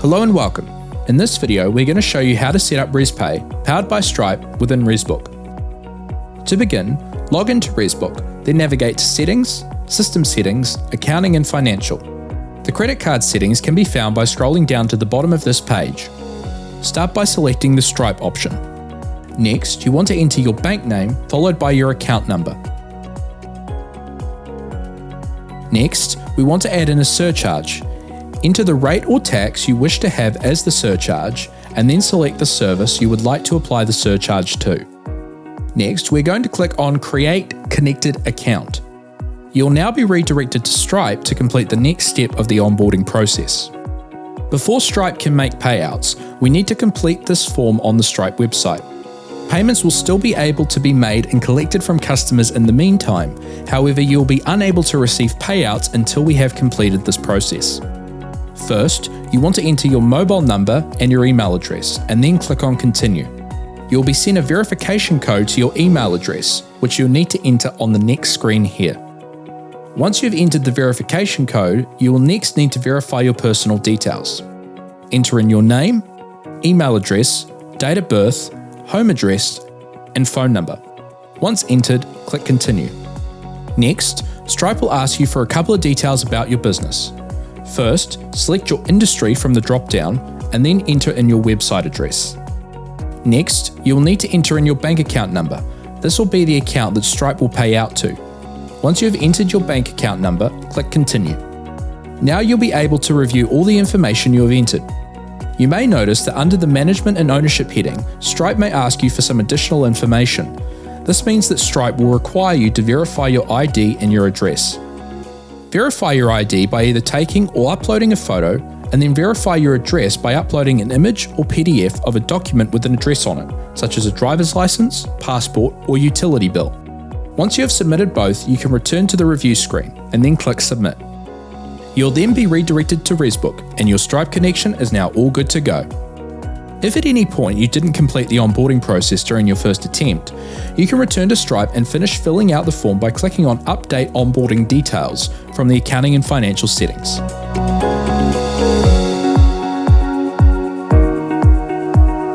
Hello and welcome. In this video, we're going to show you how to set up ResPay, powered by Stripe, within ResBook. To begin, log into ResBook, then navigate to Settings, System Settings, Accounting and Financial. The credit card settings can be found by scrolling down to the bottom of this page. Start by selecting the Stripe option. Next, you want to enter your bank name, followed by your account number. Next, we want to add in a surcharge. Enter the rate or tax you wish to have as the surcharge, and then select the service you would like to apply the surcharge to. Next, we're going to click on Create Connected Account. You'll now be redirected to Stripe to complete the next step of the onboarding process. Before Stripe can make payouts, we need to complete this form on the Stripe website. Payments will still be able to be made and collected from customers in the meantime. However, you'll be unable to receive payouts until we have completed this process. First, you want to enter your mobile number and your email address, and then click on Continue. You'll be sent a verification code to your email address, which you'll need to enter on the next screen here. Once you've entered the verification code, you will next need to verify your personal details. Enter in your name, email address, date of birth, home address, and phone number. Once entered, click Continue. Next, Stripe will ask you for a couple of details about your business. First, select your industry from the drop-down, and then enter in your website address. Next, you will need to enter in your bank account number. This will be the account that Stripe will pay out to. Once you have entered your bank account number, click Continue. Now you'll be able to review all the information you have entered. You may notice that under the Management and Ownership heading, Stripe may ask you for some additional information. This means that Stripe will require you to verify your ID and your address. Verify your ID by either taking or uploading a photo, and then verify your address by uploading an image or PDF of a document with an address on it, such as a driver's license, passport, or utility bill. Once you have submitted both, you can return to the review screen and then click Submit. You'll then be redirected to ResBook, and your Stripe connection is now all good to go. If at any point you didn't complete the onboarding process during your first attempt, you can return to Stripe and finish filling out the form by clicking on Update Onboarding Details from the Accounting and Financial settings.